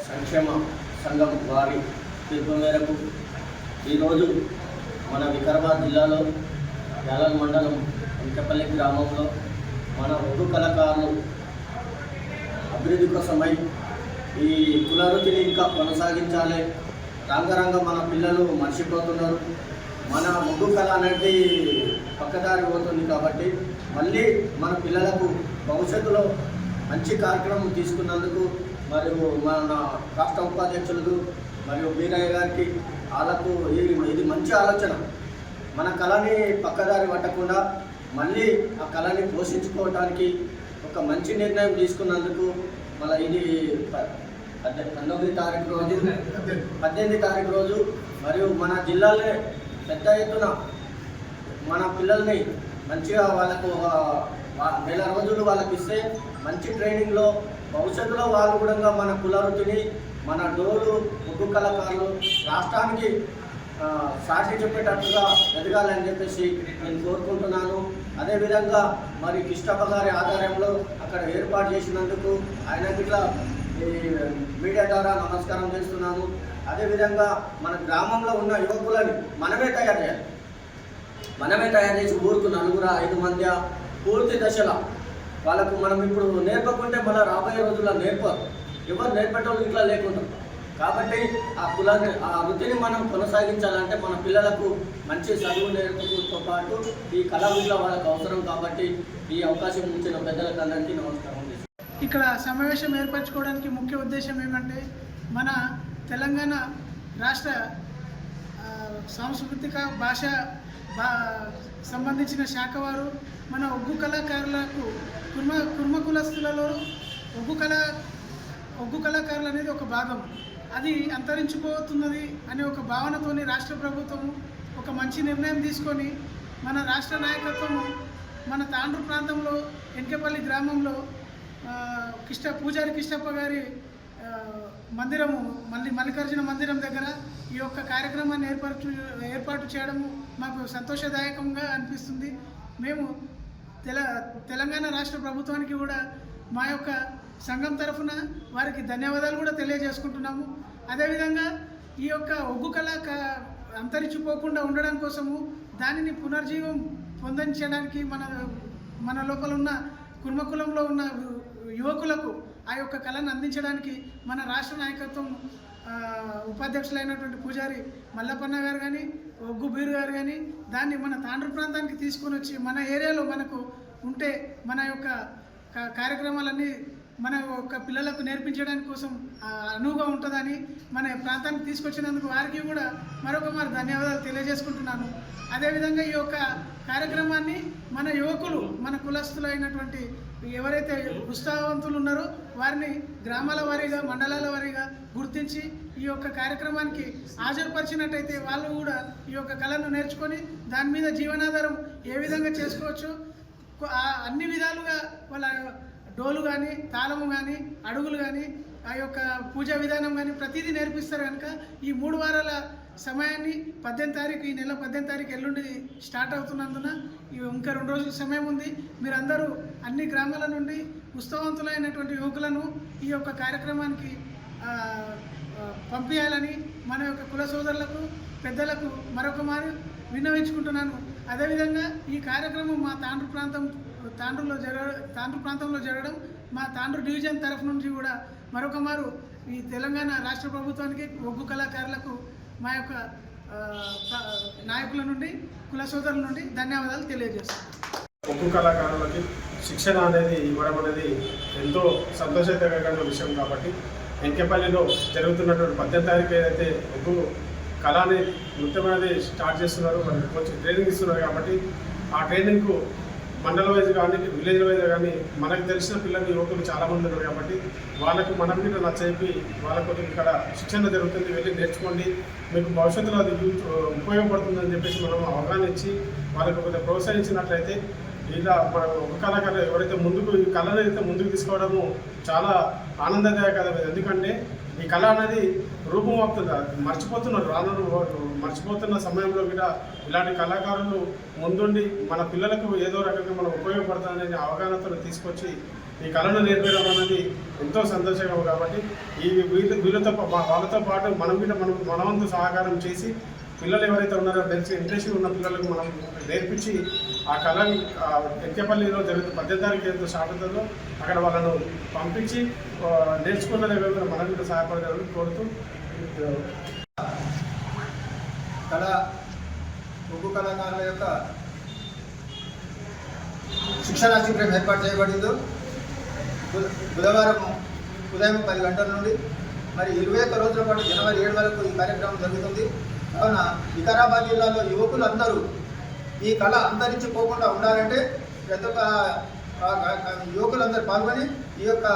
Speaker 7: సంక్షేమ సంఘం వారి పిలుపు మేరకు ఈరోజు మన వికారాబాద్ జిల్లాలో యాలల్ మండలం వెంకపల్లి గ్రామంలో మన ఉర్దూ కళాకారులు అభివృద్ధి కోసమై ఈ కులవృత్తిని ఇంకా కొనసాగించాలి. రంగరంగ మన పిల్లలు మర్చిపోతున్నారు. మన ఉర్దూ కళ అనేది పక్కదారి పోతుంది. కాబట్టి మళ్ళీ మన పిల్లలకు భవిష్యత్తులో మంచి కార్యక్రమం తీసుకున్నందుకు మరియు మన రాష్ట్ర ఉపాధ్యక్షులకు మరియు వీరయ్య గారికి వాళ్ళకు ఇది మంచి ఆలోచన. మన కళని పక్కదారి పట్టకుండా మళ్ళీ ఆ కళని పోషించుకోవడానికి ఒక మంచి నిర్ణయం తీసుకున్నందుకు మళ్ళీ ఇది 18వ తారీఖు రోజు మరియు మన జిల్లాలో పెద్ద ఎత్తున మన పిల్లల్ని మంచిగా వాళ్ళకు నెల రోజులు వాళ్ళకి ఇస్తే మంచి ట్రైనింగ్లో భవిష్యత్తులో వాళ్ళు కూడా మన కులవృత్తిని మన డోలు ఉర్దూ కళాకారులు రాష్ట్రానికి సాక్షి చెప్పేటట్టుగా ఎదగాలని చెప్పేసి నేను కోరుకుంటున్నాను. అదేవిధంగా మరి కిష్టప్ప గారి ఆధ్వర్యంలో అక్కడ ఏర్పాటు చేసినందుకు ఆయనకి ఇట్లా మీడియా ద్వారా నమస్కారం చేస్తున్నాను. అదేవిధంగా మన గ్రామంలో ఉన్న యువకులని మనమే తయారు చేసి ఊరుకు 4-5 మంది పూర్తి దశలో వాళ్ళకు మనం ఇప్పుడు నేర్పకుంటే మళ్ళీ రాబోయే రోజుల్లో ఎవరు నేర్పేటోళ్ళు ఇట్లా లేకుండా. కాబట్టి ఆ వృత్తిని మనం కొనసాగించాలంటే మన పిల్లలకు మంచి చదువు నేర్పుతో పాటు ఈ కళా విద్య వాళ్ళకు అవసరం. కాబట్టి ఈ అవకాశం ఇచ్చిన పెద్దలకు అందరికీ నమస్కారం.
Speaker 8: ఇక్కడ సమావేశం ఏర్పరచుకోవడానికి ముఖ్య ఉద్దేశం ఏమంటే మన తెలంగాణ రాష్ట్ర సాంస్కృతిక భాష సంబంధించిన శాఖ వారు మన ఒగ్గు కళాకారులకు కుర్మ కులస్తులలో ఒగ్గు కళాకారులు అనేది ఒక భాగం, అది అంతరించిపోతున్నది అనే ఒక భావనతోని రాష్ట్ర ప్రభుత్వం ఒక మంచి నిర్ణయం తీసుకొని మన రాష్ట్ర నాయకత్వం మన తాండ్రు ప్రాంతంలో వెంకపల్లి గ్రామంలో పూజారి కిష్టప్ప గారి మందిరము మల్లికార్జున మందిరం దగ్గర ఈ యొక్క కార్యక్రమాన్ని ఏర్పాటు చేయడం మాకు సంతోషదాయకంగా అనిపిస్తుంది. మేము తెలంగాణ రాష్ట్ర ప్రభుత్వానికి కూడా మా యొక్క సంఘం తరఫున వారికి ధన్యవాదాలు కూడా తెలియజేసుకుంటున్నాము. అదేవిధంగా ఈ యొక్క ఒగ్గు కళ అంతరించిపోకుండా ఉండడం కోసము దానిని పునర్జీవం పొందించడానికి మన లోపల ఉన్న కుర్మకులంలో ఉన్న యువకులకు ఆ యొక్క కళను అందించడానికి మన రాష్ట్ర నాయకత్వం ఉపాధ్యక్షులైనటువంటి పూజారి మల్లప్పన్న గారు కానీ ఒగ్గు బీరు గారు కానీ దాన్ని మన తాండ్రు ప్రాంతానికి తీసుకొని వచ్చి మన ఏరియాలో మనకు ఉంటే మన యొక్క కార్యక్రమాలన్నీ మన యొక్క పిల్లలకు నేర్పించడానికి కోసం అనువుగా ఉంటుందని మన ప్రాంతానికి తీసుకొచ్చినందుకు వారికి కూడా మరొకమారు ధన్యవాదాలు తెలియజేసుకుంటున్నాను. అదేవిధంగా ఈ యొక్క కార్యక్రమాన్ని మన యువకులు మన కులస్తులు అయినటువంటి ఎవరైతే ఉత్సాహవంతులు ఉన్నారో వారిని గ్రామాల వారీగా మండలాల వారీగా గుర్తించి ఈ యొక్క కార్యక్రమానికి హాజరుపరిచినట్టయితే వాళ్ళు కూడా ఈ యొక్క కళను నేర్చుకొని దాని మీద జీవనాధారం ఏ విధంగా చేసుకోవచ్చు అన్ని విధాలుగా వాళ్ళ డోలు కానీ తాళము కానీ అడుగులు కానీ ఆ యొక్క పూజా విధానం కానీ ప్రతిదీ నేర్పిస్తారు కనుక ఈ 3 వారాల సమయాన్ని 18వ తారీఖు ఈ నెల 18వ తారీఖు ఎల్లుండి స్టార్ట్ అవుతున్నందున ఇంకా 2 రోజుల సమయం ఉంది. మీరందరూ అన్ని గ్రామాల నుండి ఉత్సవవంతులైనటువంటి యువకులను ఈ యొక్క కార్యక్రమానికి పంపించాలని మన యొక్క కుల సోదరులకు పెద్దలకు మరొక మారు విన్నవించుకుంటున్నాను. అదేవిధంగా ఈ కార్యక్రమం మా తాండ్రు ప్రాంతంలో జరగడం మా తాండ్రు డివిజన్ తరఫు నుంచి కూడా మరొక మారు ఈ తెలంగాణ రాష్ట్ర ప్రభుత్వానికి ఒగ్గు కళాకారులకు మా యొక్క నాయకుల నుండి కుల సోదరుల నుండి ధన్యవాదాలు తెలియజేస్తున్నాను.
Speaker 9: ఒగ్గు కళాకారులకి శిక్షణ అనేది ఇవ్వడం అనేది ఎంతో సంతోషకరమైన విషయం కాబట్టి ఎంకేపల్లిలో జరుగుతున్నటువంటి 18వ తారీఖు ఏదైతే ఒగ్గు కళని నృత్యం అనేది స్టార్ట్ చేస్తున్నారో మనకి కొంచెం ట్రైనింగ్ ఇస్తున్నారు కాబట్టి ఆ ట్రైనింగ్కు మండల వైజ్ కానీ విలేజ్ వైజ్ కానీ మనకు తెలిసిన పిల్లలు యువకులు చాలామంది ఉన్నారు కాబట్టి వాళ్ళకు మనం కూడా నచ్చచెప్పి వాళ్ళకు ఇక్కడ శిక్షణ జరుగుతుంది, వెళ్ళి నేర్చుకోండి, మీకు భవిష్యత్తులో అది ఉపయోగపడుతుందని చెప్పేసి మనం అవగాహన ఇచ్చి వాళ్ళకు కొద్దిగా ప్రోత్సహించినట్లయితే ఇలా మన ఒక కళాకారులు ఎవరైతే ముందుకు ఈ కళను అయితే ముందుకు తీసుకోవడము చాలా ఆనందదాయకం. ఎందుకంటే ఈ కళ అనేది రూపం అవుతుంది, మర్చిపోతున్నారు, మర్చిపోతున్న సమయంలో కూడా ఇలాంటి కళాకారులు ముందుండి మన పిల్లలకు ఏదో రకంగా మనం ఉపయోగపడుతుందనే అవగాహనతో తీసుకొచ్చి ఈ కళను నేర్పడం అనేది ఎంతో సంతోషకరం. కాబట్టి ఈ వీళ్ళతో వాళ్ళతో పాటు మనం కూడా మనవంతు సహకారం చేసి పిల్లలు ఎవరైతే ఉన్నారో తెలిసి ఇంట్రెస్ట్ ఉన్న పిల్లలకు మనం నేర్పించి ఆ కళ ఎంకేపల్లిలో జరుగుతుంది 18వ తారీఖు ఏదో స్టార్ట్ అవుతుందో అక్కడ వాళ్ళను పంపించి నేర్చుకున్న మనం కూడా సహాయపడగలని కోరుతూ
Speaker 6: ఒగ్గు కళాకారుల యొక్క శిక్షణా శిబిరం ఏర్పాటు చేయబడిందో బుధవారం ఉదయం 10 గంటల నుండి మరి 21 రోజుల పాటు జనవరి 7 వరకు ఈ కార్యక్రమం జరుగుతుంది. కావున వికారాబాద్ జిల్లాలో యువకులందరూ ఈ కళ అంతరించిపోకుండా ఉండాలంటే ప్రతి ఒక్క యువకులందరూ పాల్గొని ఈ యొక్క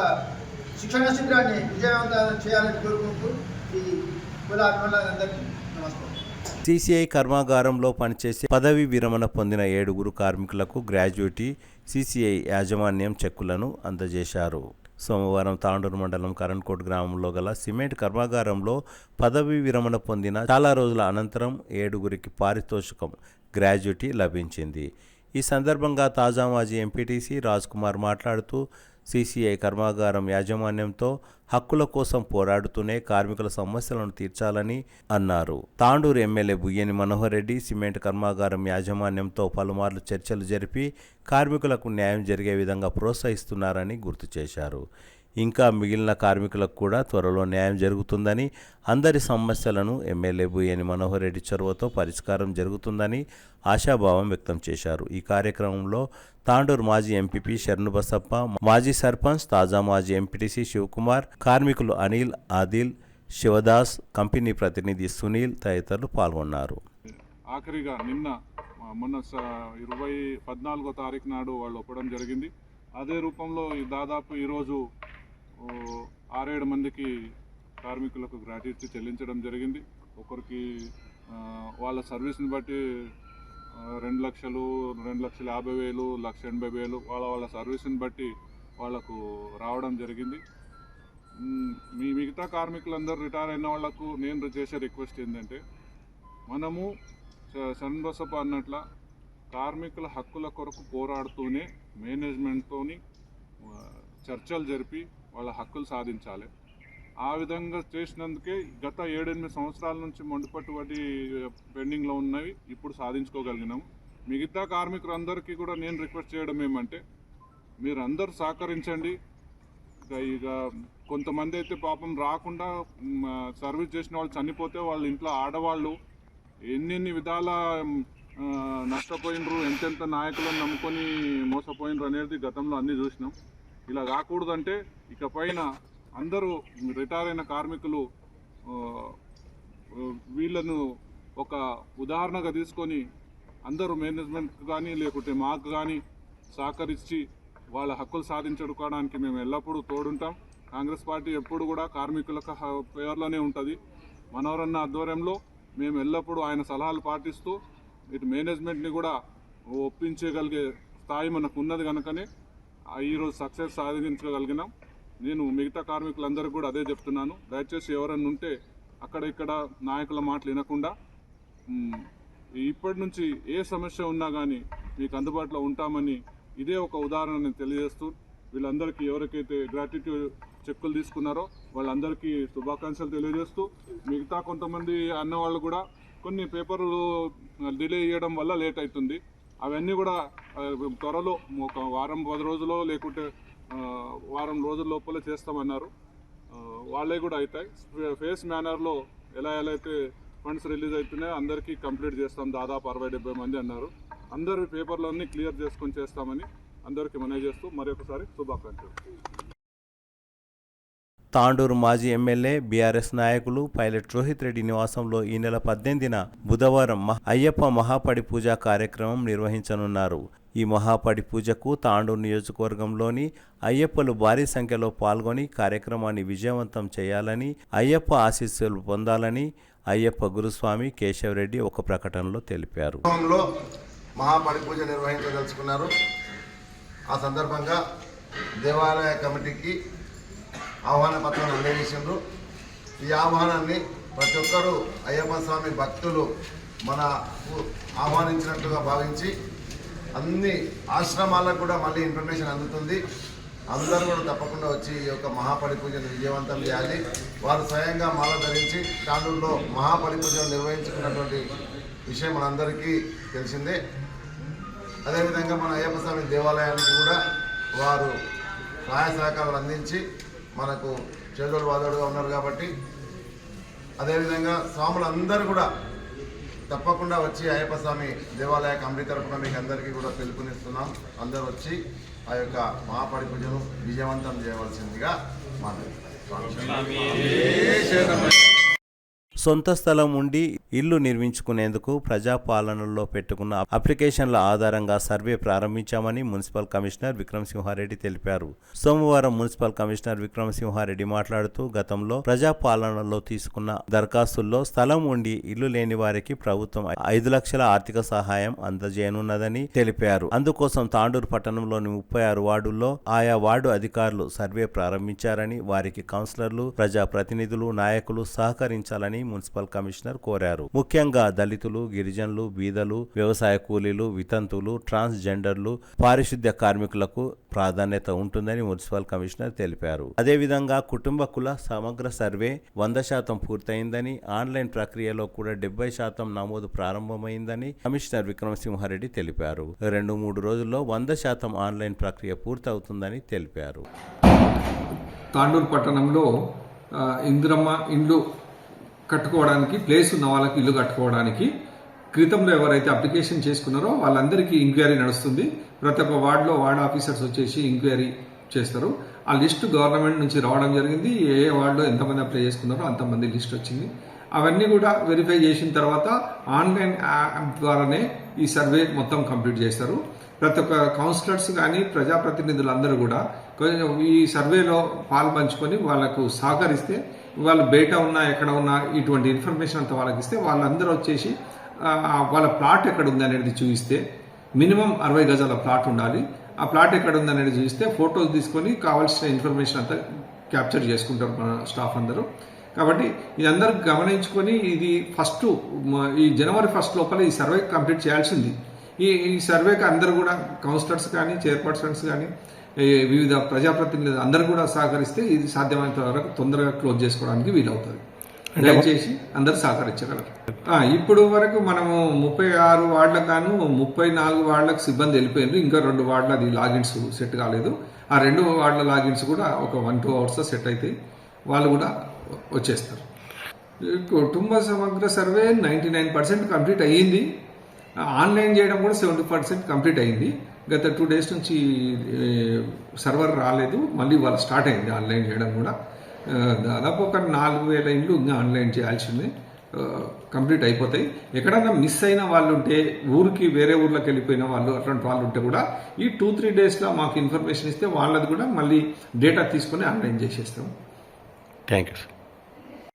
Speaker 6: శిక్షణ శిబిరాన్ని విజయవంతం చేయాలని కోరుకుంటూ ఈ కుల అభిమానులందరికీ నమస్కారం.
Speaker 2: సిసిఐ కర్మాగారంలో పనిచేసే పదవి విరమణ పొందిన 7 కార్మికులకు గ్రాడ్యుయేటీ సిసిఐ యాజమాన్యం చెక్కులను అందజేశారు. సోమవారం తాండూరు మండలం కరణ్కోట్ గ్రామంలో గల సిమెంట్ కర్మాగారంలో పదవి విరమణ పొందిన చాలా రోజుల అనంతరం 7 పారితోషికం గ్రాడ్యుయేటీ లభించింది. ఈ సందర్భంగా తాజా మాజీ ఎంపీటీసీ రాజ్ కుమార్ మాట్లాడుతూ సిసిఐ కర్మాగారం యాజమాన్యంతో హక్కుల కోసం పోరాడుతూనే కార్మికుల సమస్యలను తీర్చాలని అన్నారు. తాండూరు ఎమ్మెల్యే బుయ్యని మనోహర్ రెడ్డి సిమెంట్ కర్మాగారం యాజమాన్యంతో పలుమార్లు చర్చలు జరిపి కార్మికులకు న్యాయం జరిగే విధంగా ప్రోత్సహిస్తున్నారని గుర్తు చేశారు. ఇంకా మిగిలిన కార్మికులకు కూడా త్వరలో న్యాయం జరుగుతుందని, అందరి సమస్యలను ఎమ్మెల్యే బుయ్యని మనోహర్ రెడ్డి చొరవతో పరిష్కారం జరుగుతుందని ఆశాభావం వ్యక్తం చేశారు. ఈ కార్యక్రమంలో తాండూరు మాజీ ఎంపీపీ శరణు బసప్ప, మాజీ సర్పంచ్, తాజా మాజీ ఎంపీటీసీ శివకుమార్, కార్మికులు అనిల్, ఆదిల్, శివదాస్, కంపెనీ ప్రతినిధి సునీల్ తదితరులు పాల్గొన్నారు.
Speaker 3: ఆఖరిగా మొన్న 14వ తారీఖు నాడు వాళ్ళు ఒప్పడం జరిగింది. అదే రూపంలో దాదాపు ఈరోజు 6-7 మందికి కార్మికులకు గ్రాట్యుటీ చెల్లించడం జరిగింది. ఒకరికి వాళ్ళ సర్వీస్ని బట్టి 2 లక్షలు, 2,50,000, 1,80,000 వాళ్ళ సర్వీస్ని బట్టి వాళ్ళకు రావడం జరిగింది. మిగతా కార్మికులందరూ రిటైర్ అయిన వాళ్లకు నేను చేసే రిక్వెస్ట్ ఏంటంటే, మనము శరణబసప్ప అన్నట్ల కార్మికుల హక్కుల కొరకు పోరాడుతూనే మేనేజ్మెంట్తోని చర్చలు జరిపి వాళ్ళ హక్కులు సాధించాలి. ఆ విధంగా చేసినందుకే గత 7-8 సంవత్సరాల నుంచి మొండిపట్టుబడి పెండింగ్లో ఉన్నవి ఇప్పుడు సాధించుకోగలిగినాము. మిగతా కార్మికులందరికీ కూడా నేను రిక్వెస్ట్ చేయడం ఏమంటే, మీరు అందరూ సహకరించండి. ఇక కొంతమంది అయితే పాపం రాకుండా సర్వీస్ చేసిన వాళ్ళు చనిపోతే వాళ్ళ ఇంట్లో ఆడవాళ్ళు ఎన్ని విధాల నష్టపోయినరు, ఎంతెంత నాయకులను నమ్ముకొని మోసపోయినరు అనేది గతంలో అన్నీ చూసినాం. ఇలా కాకూడదంటే ఇకపైన అందరూ రిటైర్ అయిన కార్మికులు వీళ్ళను ఒక ఉదాహరణగా తీసుకొని అందరూ మేనేజ్మెంట్ కానీ లేకుంటే మాకు కానీ సహకరించి వాళ్ళ హక్కులు సాధించుకోవడానికి మేము ఎల్లప్పుడూ తోడుంటాం. కాంగ్రెస్ పార్టీ ఎప్పుడు కూడా కార్మికులకు పేర్లోనే ఉంటుంది. మనోరన్న ఆధ్వర్యంలో మేము ఎల్లప్పుడూ ఆయన సలహాలు పాటిస్తూ ఇటు మేనేజ్మెంట్ని కూడా ఒప్పించగలిగే స్థాయి మనకు ఉన్నది కనుకనే ఈరోజు సక్సెస్ సాధించగలిగినాం. నేను మిగతా కార్మికులందరికీ కూడా అదే చెప్తున్నాను. దయచేసి ఎవరన్నా ఉంటే అక్కడ ఇక్కడ నాయకుల మాటలు వినకుండా ఇప్పటి నుంచి ఏ సమస్య ఉన్నా కానీ మీకు అందుబాటులో ఉంటామని ఇదే ఒక ఉదాహరణ నేను తెలియజేస్తూ, వీళ్ళందరికీ ఎవరికైతే గ్రాట్యుటీ చెక్కులు తీసుకున్నారో వాళ్ళందరికీ శుభాకాంక్షలు తెలియజేస్తూ, మిగతా కొంతమంది అన్నవాళ్ళు కూడా కొన్ని పేపర్లు డిలే చేయడం వల్ల లేట్ అవుతుంది. అవన్నీ కూడా త్వరలో ఒక 10 రోజులో లేకుంటే 1 రోజుల లోపల చేస్తామన్నారు. వాళ్ళే కూడా అవుతాయి. ఫేస్ మేనర్లో ఎలా అయితే
Speaker 10: ఫండ్స్ రిలీజ్ అయితేనే అందరికీ కంప్లీట్ చేస్తాం. దాదాపు 60-70 మంది అన్నారు. అందరి పేపర్లన్నీ క్లియర్ చేసుకొని చేస్తామని అందరికీ మనవి చేస్తూ మరొకసారి శుభాకాంక్షలు.
Speaker 2: తాండూరు మాజీ ఎమ్మెల్యే బీఆర్ఎస్ నాయకులు పైలట్ రోహిత్ రెడ్డి నివాసంలో ఈ నెల 18న బుధవారం అయ్యప్ప మహాపడి పూజా కార్యక్రమం నిర్వహించనున్నారు. ఈ మహాపడి పూజకు తాండూరు నియోజకవర్గంలోని అయ్యప్పలు భారీ సంఖ్యలో పాల్గొని కార్యక్రమాన్ని విజయవంతం చేయాలని, అయ్యప్ప ఆశీస్సులు పొందాలని అయ్యప్ప గురుస్వామి కేశవరెడ్డి ఒక ప్రకటనలో తెలిపారు.
Speaker 11: మహాపడి పూజ నిర్వహించదలుచుకున్నారు. ఆ సందర్భంగా దేవాలయ కమిటీకి ఆహ్వాన పత్రాన్ని అందజేసిండ్రు. ఈ ఆహ్వానాన్ని ప్రతి ఒక్కరూ అయ్యప్ప స్వామి భక్తులు మనకు ఆహ్వానించినట్లుగా భావించి అన్ని ఆశ్రమాలకు కూడా మళ్ళీ ఇన్ఫర్మేషన్ అందుతుంది. అందరూ కూడా తప్పకుండా వచ్చి ఈ యొక్క మహాపడి పూజను విజయవంతం చేయాలి. వారు స్వయంగా మాల ధరించి తాండూరులో మహాపడి పూజను నిర్వహించుకున్నటువంటి విషయం మనందరికీ తెలిసిందే. అదేవిధంగా మన అయ్యప్ప స్వామి దేవాలయానికి కూడా వారు సహాయ సహకారాలు అందించి మనకు చేదోడు వాదోడుగా ఉన్నారు కాబట్టి, అదేవిధంగా స్వాములందరూ కూడా తప్పకుండా వచ్చి అయ్యప్ప స్వామి దేవాలయ కమిటీ తరఫున మీకు అందరికీ కూడా పిలుపునిస్తున్నాం. అందరూ వచ్చి ఆ యొక్క మహాపడి పూజను విజయవంతం చేయవలసిందిగా మనవి.
Speaker 2: సొంత స్థలం ఉండి ఇల్లు నిర్మించుకునేందుకు ప్రజాపాలనలో పెట్టుకున్న అప్లికేషన్ల ఆధారంగా సర్వే ప్రారంభించామని మున్సిపల్ కమిషనర్ విక్రమసింహారెడ్డి తెలిపారు. సోమవారం మున్సిపల్ కమిషనర్ విక్రమసింహారెడ్డి మాట్లాడుతూ గతంలో ప్రజాపాలనలో తీసుకున్న దరఖాస్తుల్లో స్థలం ఉండి ఇల్లు లేని వారికి ప్రభుత్వం 5 లక్షల ఆర్థిక సహాయం అందజేయనున్నదని తెలిపారు. అందుకోసం తాండూరు పట్టణంలోని 36 వార్డుల్లో ఆయా వార్డు అధికారులు సర్వే ప్రారంభించారని, వారికి కౌన్సిలర్లు, ప్రజాప్రతినిధులు, నాయకులు సహకరించాలని మున్సిపల్ కమిషనర్ కోరారు. ముఖ్యంగా దళితులు, గిరిజనులు, బీదలు, వ్యవసాయ కూలీలు, వితంతువులు, ట్రాన్స్జెండర్లు, పారిశుద్ధ్య కార్మికులకు ప్రాధాన్యత ఉంటుందని మున్సిపల్ కమిషనర్ తెలిపారు. అదేవిధంగా కుటుంబ కుల సమగ్ర సర్వే 100% పూర్తయిందని, ఆన్లైన్ ప్రక్రియలో కూడా 70% నమోదు ప్రారంభమైందని కమిషనర్ విక్రమసింహారెడ్డి తెలిపారు. 2-3 రోజుల్లో 100% ఆన్లైన్ ప్రక్రియ పూర్తవుతుందని తెలిపారు.
Speaker 12: తాండూరు పట్టణంలో ఇందిరమ్మ ఇండ్లు కట్టుకోవడానికి ప్లేస్ ఉన్న వాళ్ళకి ఇల్లు కట్టుకోవడానికి క్రితంలో ఎవరైతే అప్లికేషన్ చేసుకున్నారో వాళ్ళందరికీ ఎంక్వైరీ నడుస్తుంది. ప్రతి ఒక్క వార్డులో వార్డ్ ఆఫీసర్స్ వచ్చేసి ఎంక్వైరీ చేస్తారు. ఆ లిస్టు గవర్నమెంట్ నుంచి రావడం జరిగింది. ఏ వార్డులో ఎంతమంది అప్లై చేసుకున్నారో అంతమంది లిస్ట్ వచ్చింది. అవన్నీ కూడా వెరిఫై చేసిన తర్వాత ఆన్లైన్ యాప్ ద్వారానే ఈ సర్వే మొత్తం కంప్లీట్ చేస్తారు. ప్రతి ఒక్క కౌన్సిలర్స్ కానీ ప్రజాప్రతినిధులు అందరూ కూడా ఈ సర్వేలో పాలు పంచుకొని వాళ్ళకు సహకరిస్తే, వాళ్ళు బయట ఉన్నా ఎక్కడ ఉన్నా ఇటువంటి ఇన్ఫర్మేషన్ అంతా వాళ్ళకి ఇస్తే వాళ్ళందరూ వచ్చేసి వాళ్ళ ప్లాట్ ఎక్కడ ఉంది అనేది చూపిస్తే, మినిమం 60 గజాల ప్లాట్ ఉండాలి. ఆ ప్లాట్ ఎక్కడ ఉంది అనేది చూపిస్తే ఫోటోలు తీసుకొని కావాల్సిన ఇన్ఫర్మేషన్ అంతా క్యాప్చర్ చేసుకుంటారు మన స్టాఫ్ అందరూ. కాబట్టి ఇదందరూ గమనించుకొని ఇది ఈ జనవరి 1 లోపల ఈ సర్వే కంప్లీట్ చేయాల్సింది. ఈ సర్వేకి అందరూ కూడా కౌన్సిలర్స్ కానీ, చైర్పర్సన్స్ కానీ, వివిధ ప్రజాప్రతినిధులు అందరూ కూడా సహకరిస్తే ఇది సాధ్యమైనంత వరకు తొందరగా క్లోజ్ చేసుకోవడానికి వీలవుతుంది. దయచేసి అందరూ సహకరించగలరు. ఇప్పుడు వరకు మనము 36 వార్డులకు గాను 34 వార్డులకు సిబ్బంది వెళ్ళిపోయింది. ఇంకా 2 వార్డుల అది లాగిన్స్ సెట్ కాలేదు. ఆ 2 వార్డుల లాగిన్స్ కూడా ఒక 1-2 అవర్స్ సెట్ అయితే వాళ్ళు కూడా వచ్చేస్తారు. కుటుంబ సమగ్ర సర్వే 99% కంప్లీట్ అయ్యింది. ఆన్లైన్ చేయడం కూడా 70% కంప్లీట్ అయింది. గత 2 days నుంచి సర్వర్ రాలేదు, మళ్ళీ వాళ్ళు స్టార్ట్ అయింది ఆన్లైన్ చేయడం కూడా. దాదాపు ఒక 4000 ఇండ్లు ఇంకా ఆన్లైన్ చేయాల్సింది, కంప్లీట్ అయిపోతాయి. ఎక్కడన్నా మిస్ అయిన వాళ్ళు ఉంటే, ఊరికి వేరే ఊర్లోకి వెళ్ళిపోయిన వాళ్ళు అట్లాంటి వాళ్ళు ఉంటే కూడా ఈ 2-3 daysలో మాకు ఇన్ఫర్మేషన్ ఇస్తే వాళ్ళది కూడా మళ్ళీ డేటా తీసుకొని ఆన్లైన్ చేసేస్తాం.
Speaker 2: Thank you.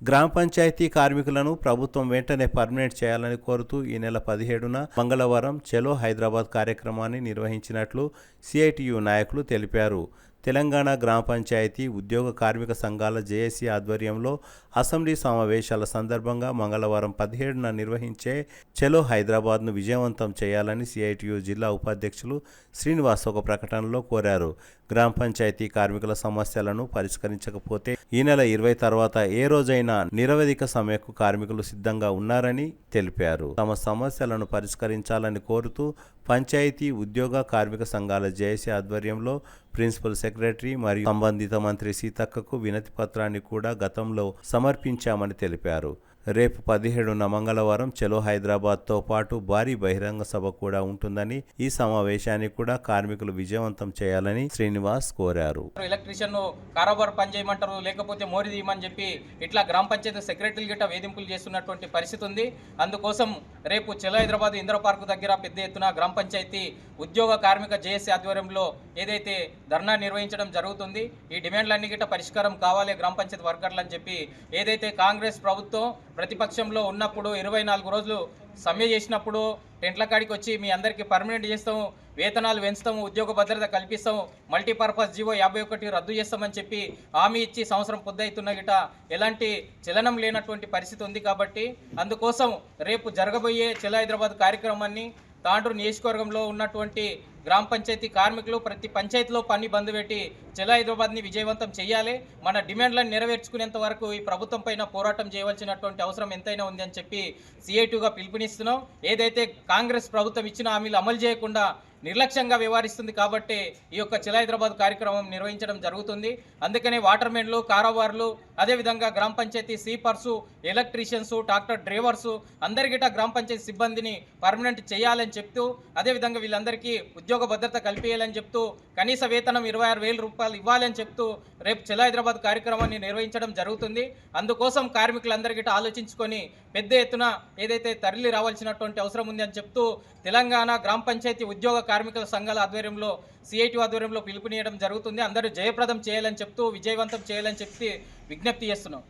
Speaker 2: గ్రామ పంచాయతీ కార్మికులను ప్రభుత్వం వెంటనే పర్మనెంట్ చేయాలని కోరుతూ ఈ నెల 17న మంగళవారం చలో హైదరాబాద్ కార్యక్రమాన్ని నిర్వహించినట్లు సిఐటియు నాయకులు తెలిపారు. తెలంగాణ గ్రామ పంచాయతీ ఉద్యోగ కార్మిక సంఘాల జేఏసీ ఆధ్వర్యంలో అసెంబ్లీ సమావేశాల సందర్భంగా మంగళవారం 17న నిర్వహించే చలో హైదరాబాద్ను విజయవంతం చేయాలని సిఐటియు జిల్లా ఉపాధ్యక్షులు శ్రీనివాస్ ఒక ప్రకటనలో కోరారు. గ్రామ పంచాయతీ కార్మికుల సమస్యలను పరిష్కరించకపోతే ఈ నెల 20 తర్వాత ఏ రోజైనా నిరవధిక సమ్మెకు కార్మికులు సిద్ధంగా ఉన్నారని తెలిపారు. తమ సమస్యలను పరిష్కరించాలని కోరుతూ పంచాయతీ ఉద్యోగ కార్మిక సంఘాల జేఏసీ ఆధ్వర్యంలో ప్రిన్సిపల్ సెక్రటరీ మరియు సంబంధిత మంత్రి సీతక్కకు వినతి పత్రాన్ని కూడా గతంలో సమర్పించామని తెలిపారు. రేపు 17న మంగళవారం చలో హైదరాబాద్తో పాటు భారీ బహిరంగ సభ కూడా ఉంటుందని, ఈ సమావేశాన్ని కూడా కార్మికులు విజయవంతం చేయాలని శ్రీనివాస్ కోరారు.
Speaker 13: ఎలక్ట్రీషియన్ కారోబార్ పని చేయమంటారు, లేకపోతే మోరీ తీయమని చెప్పి ఇట్లా గ్రామ పంచాయతీ సెక్రటరీలు గిట్ట వేధింపులు చేస్తున్నటువంటి పరిస్థితి ఉంది. అందుకోసం రేపు చలో హైదరాబాద్ ఇందిరా పార్కు దగ్గర పెద్ద ఎత్తున గ్రామ పంచాయతీ ఉద్యోగ కార్మిక జేఏసీ ఆధ్వర్యంలో ఏదైతే ధర్నా నిర్వహించడం జరుగుతుంది. ఈ డిమాండ్లన్నీ గిట్ట పరిష్కారం కావాలి గ్రామ పంచాయతీ వర్కర్లు అని చెప్పి ఏదైతే కాంగ్రెస్ ప్రభుత్వం ప్రతిపక్షంలో ఉన్నప్పుడు 24 రోజులు సమ్మె చేసినప్పుడు టెంట్ల కాడికి వచ్చి మీ అందరికీ పర్మనెంట్ చేస్తాము, వేతనాలు పెంచుతాము, ఉద్యోగ భద్రత కల్పిస్తాము, మల్టీపర్పస్ జీవో 51 రద్దు చేస్తామని చెప్పి హామీ ఇచ్చి సంవత్సరం పొద్దవుతున్న గిట ఎలాంటి చలనం లేనటువంటి పరిస్థితి ఉంది. కాబట్టి అందుకోసం రేపు జరగబోయే చలో హైదరాబాద్ కార్యక్రమాన్ని తాండూరు నియోజకవర్గంలో ఉన్నటువంటి గ్రామ పంచాయతీ కార్మికులు ప్రతి పంచాయతీలో పని బంద్ పెట్టి చలో హైదరాబాద్ని విజయవంతం చేయాలి. మన డిమాండ్లను నెరవేర్చుకునేంత వరకు ఈ ప్రభుత్వం పైన పోరాటం చేయవలసినటువంటి అవసరం ఎంతైనా ఉంది అని చెప్పి సిఐటిగా పిలుపునిస్తున్నాం. ఏదైతే కాంగ్రెస్ ప్రభుత్వం ఇచ్చిన హామీలు అమలు చేయకుండా నిర్లక్ష్యంగా వ్యవహరిస్తుంది కాబట్టి ఈ యొక్క చలో హైదరాబాద్ కార్యక్రమం నిర్వహించడం జరుగుతుంది. అందుకనే వాటర్మెన్లు, కారోబార్లు, అదేవిధంగా గ్రామ పంచాయతీ స్వీపర్సు, ఎలక్ట్రీషియన్స్, ట్రాక్టర్ డ్రైవర్సు అందరికీ గ్రామ పంచాయతీ సిబ్బందిని పర్మనెంట్ చేయాలని చెప్తూ, అదేవిధంగా వీళ్ళందరికీ ఉద్యోగ భద్రత కల్పించాలని చెప్తూ, కనీస వేతనం 26,000 రూపాయలు ఇవ్వాలని చెప్తూ రేపు చలో హైదరాబాద్ కార్యక్రమాన్ని నిర్వహించడం జరుగుతుంది. అందుకోసం కార్మికులందరికీ ఆలోచించుకొని పెద్ద ఎత్తున ఏదైతే తరలి రావాల్సినటువంటి అవసరం ఉంది అని చెప్తూ తెలంగాణ గ్రామ పంచాయతీ ఉద్యోగ కార్మికుల సంఘాల ఆధ్వర్యంలో సిఐటి ఆధ్వర్యంలో పిలుపునియడం జరుగుతుంది. అందరూ జయప్రదం చేయాలని చెప్తూ విజయవంతం చేయాలని చెప్పి విజ్ఞప్తి చేస్తున్నాం.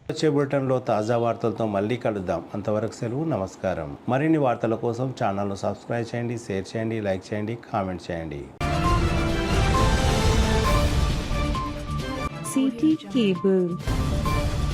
Speaker 2: వచ్చే బులెటిన్లో తాజా వార్తలతో మళ్ళీ కలుద్దాం. అంతవరకు సెలవు, నమస్కారం. మరిన్ని వార్తల కోసం ఛానల్ను సబ్స్క్రైబ్ చేయండి, షేర్ చేయండి, లైక్ చేయండి, కామెంట్ చేయండి.
Speaker 1: City cable.